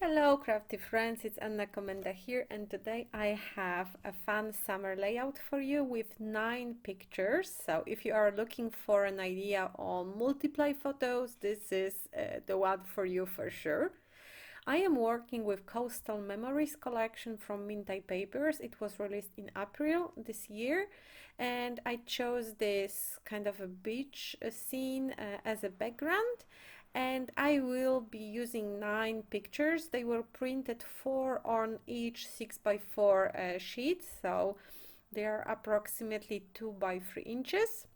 Hello crafty friends, it's Komenda here, and today I have a fun summer layout for you with 9 pictures. So if you are looking for an idea on multiply photos, this is the one for you for sure. I am working with Coastal Memories collection from Mintay Papers. It was released in April this year, and I chose this kind of a beach scene as a background, and I will be using 9 pictures. They were printed 4 on each 6 by 4 sheet, so they are approximately 2 by 3 inches.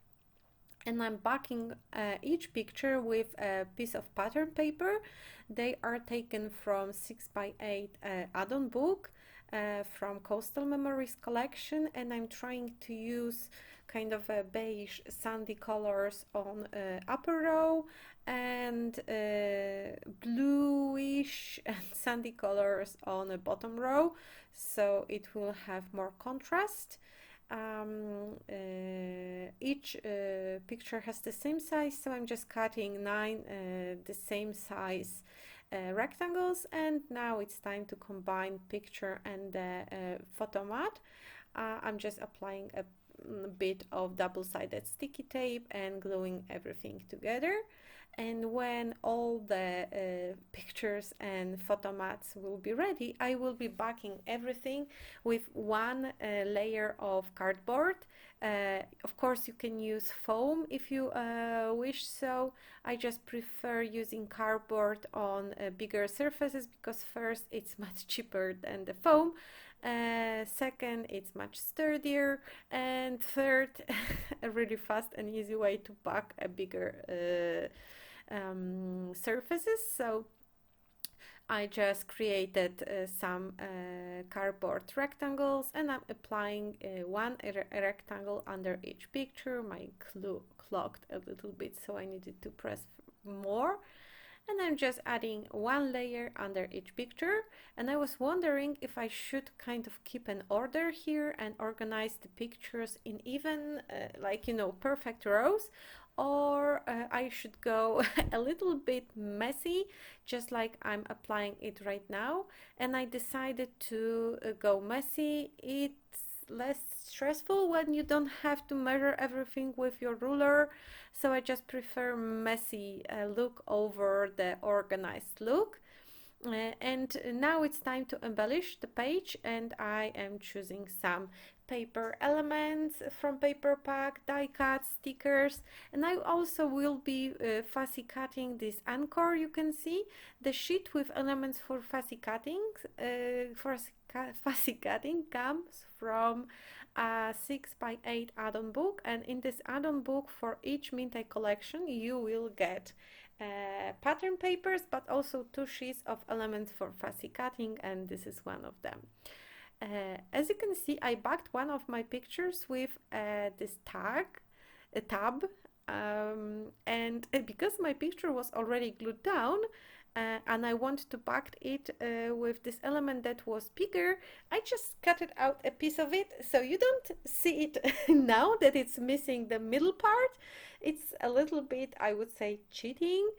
And I'm backing each picture with a piece of pattern paper. They are taken from 6 by 8 add-on book from Coastal Memories collection, and I'm trying to use kind of a beige sandy colors on upper row and bluish and sandy colors on a bottom row, so it will have more contrast. Each picture has the same size, so I'm just cutting 9 the same size rectangles, and now it's time to combine picture and the photo mat. I'm just applying a bit of double-sided sticky tape and gluing everything together. And when all the pictures and photo mats will be ready, I will be backing everything with one layer of cardboard. Of course, you can use foam if you wish so. I just prefer using cardboard on bigger surfaces because first, it's much cheaper than the foam. Second, it's much sturdier, and third, a really fast and easy way to pack a bigger surfaces. So I just created some cardboard rectangles, and I'm applying one rectangle under each picture. My glue clogged a little bit, so I needed to press more. And I'm just adding one layer under each picture, and I was wondering if I should kind of keep an order here and organize the pictures in even perfect rows, or I should go a little bit messy, just like I'm applying it right now. And I decided to go messy. It's less stressful when you don't have to measure everything with your ruler, so I just prefer messy look over the organized look. And now it's time to embellish the page, and I am choosing some paper elements from paper pack, die cut stickers, and I also will be fussy cutting this anchor. You can see the sheet with elements for fussy cutting. Fussy cutting comes from a 6 by 8 add-on book, and in this add-on book for each Mintay collection you will get pattern papers, but also 2 sheets of elements for fussy cutting, and this is one of them. As you can see, I backed one of my pictures with this tab, and because my picture was already glued down, and I want to back it with this element that was bigger, I just cut it out a piece of it, so you don't see it now that it's missing the middle part. It's a little bit, I would say, cheating.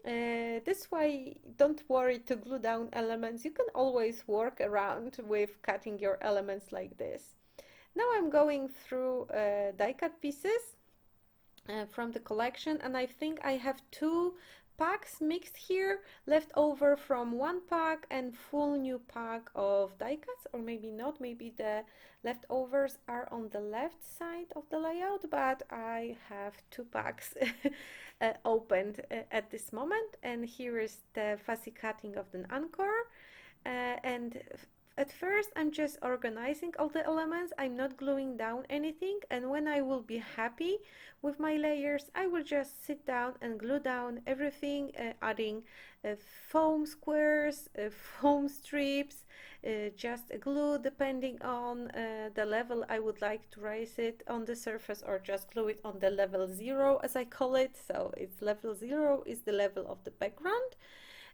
That's why don't worry to glue down elements. You can always work around with cutting your elements like this. Now I'm going through die cut pieces from the collection, and I think I have 2 packs mixed here, left over from one pack and full new pack of die cuts, or maybe not, maybe the leftovers are on the left side of the layout, but I have 2 packs opened at this moment. And here is the fussy cutting of the anchor, and at first I'm just organizing all the elements. I'm not gluing down anything, and when I will be happy with my layers, I will just sit down and glue down everything, adding foam squares, foam strips, just glue depending on the level I would like to raise it on the surface, or just glue it on the level 0 as I call it. So it's level 0 is the level of the background.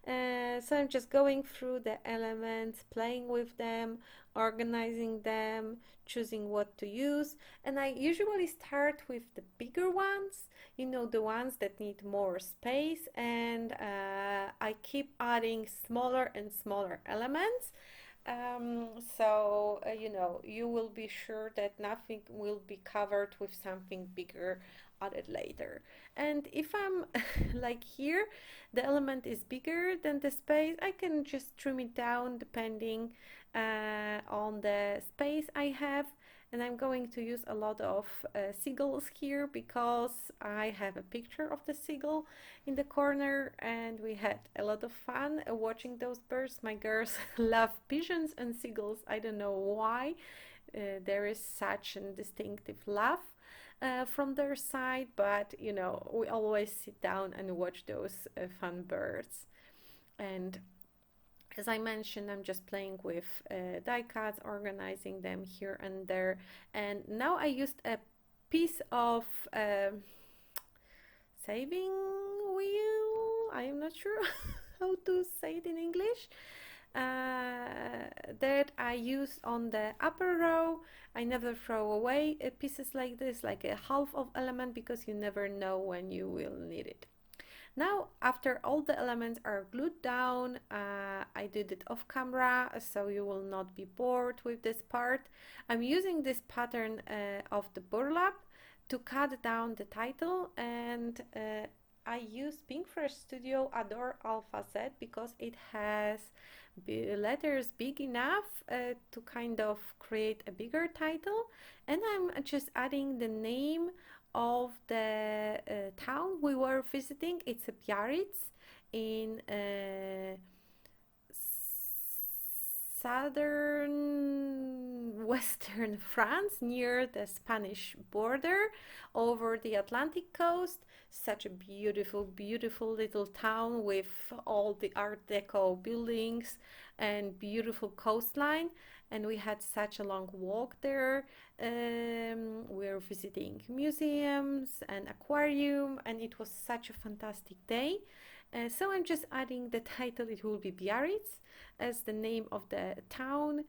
So I'm just going through the elements, playing with them, organizing them, choosing what to use. And I usually start with the bigger ones, you know, the ones that need more space, and I keep adding smaller and smaller elements. You know, you will be sure that nothing will be covered with something bigger added later. And if I'm like here, the element is bigger than the space, I can just trim it down depending on the space I have. And I'm going to use a lot of seagulls here because I have a picture of the seagull in the corner, and we had a lot of fun watching those birds. My girls love pigeons and seagulls. I don't know why. There is such a distinctive laugh from their side, but you know, we always sit down and watch those fun birds. And as I mentioned, I'm just playing with die cuts, organizing them here and there. And now I used a piece of saving wheel. I am not sure how to say it in English. That I use on the upper row. I never throw away pieces like this, like a half of element, because you never know when you will need it. Now, after all the elements are glued down, I did it off camera, so you will not be bored with this part. I'm using this pattern of the burlap to cut down the title, and I use Pinkfresh Studio Adore Alpha Z because it has letters big enough to kind of create a bigger title, and I'm just adding the name of the town we were visiting. It's a Biarritz in southern western France, near the Spanish border, over the Atlantic coast. Such a beautiful, beautiful little town with all the Art Deco buildings and beautiful coastline. And we had such a long walk there. We're visiting museums and aquarium, and it was such a fantastic day. So I'm just adding the title. It will be Biarritz as the name of the town,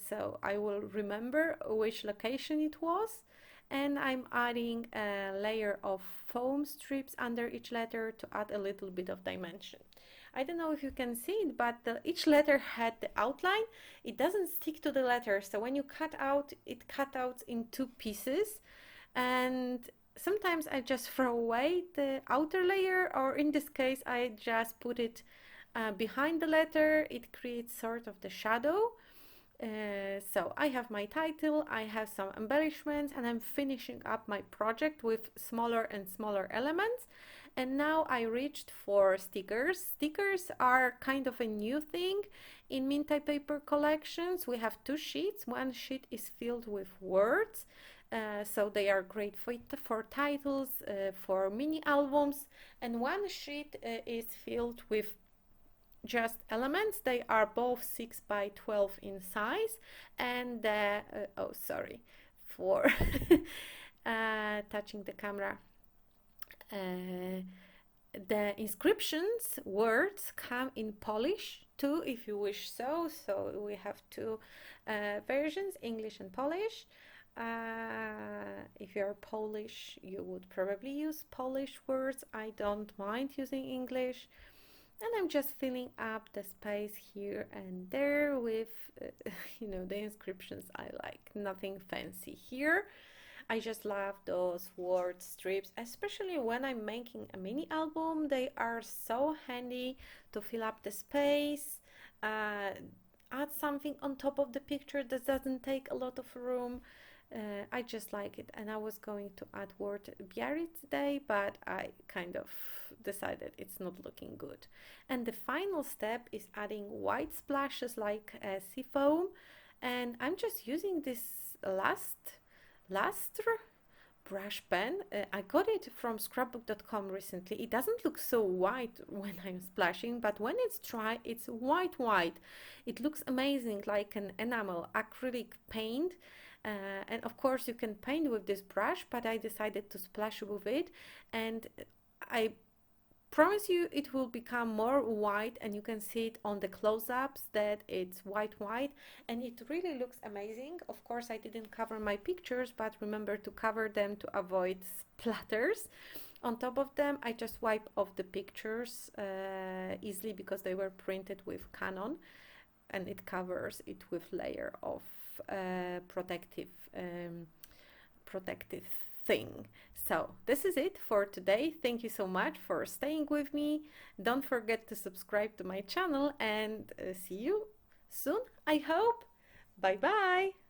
so I will remember which location it was. And I'm adding a layer of foam strips under each letter to add a little bit of dimension. I don't know if you can see it, but each letter had the outline. It doesn't stick to the letter, so when you cut out, it cut out in two pieces. And sometimes I just throw away the outer layer, or in this case I just put it behind the letter. It creates sort of the shadow. So I have my title, I have some embellishments, and I'm finishing up my project with smaller and smaller elements. And now I reached for stickers. Stickers are kind of a new thing in Mintay paper collections. We have two sheets. One sheet is filled with words, so they are great for titles, for mini albums, and one sheet is filled with just elements. They are both 6 by 12 in size, and oh, sorry for touching the camera. The inscriptions words come in Polish too, if you wish so. So we have two versions, English and Polish. If you're Polish, you would probably use Polish words. I don't mind using English. And I'm just filling up the space here and there with, you know, the inscriptions I like. Nothing fancy here. I just love those word strips, especially when I'm making a mini album. They are so handy to fill up the space, add something on top of the picture that doesn't take a lot of room. I just like it, and I was going to add word Biarritz today, but I kind of decided it's not looking good. And the final step is adding white splashes like seafoam, and I'm just using this lustre brush pen. I got it from scrapbook.com recently. It doesn't look so white when I'm splashing, but when it's dry, it's white. It looks amazing, like an enamel acrylic paint. And of course you can paint with this brush, but I decided to splash with it, and I Promise you it will become more white, and you can see it on the close-ups that it's white and it really looks amazing. Of course, I didn't cover my pictures, but remember to cover them to avoid splatters. On top of them, I just wipe off the pictures easily because they were printed with Canon, and it covers it with layer of protective thing. So this is it for today. Thank you so much for staying with me. Don't forget to subscribe to my channel, and see you soon, I hope. Bye bye.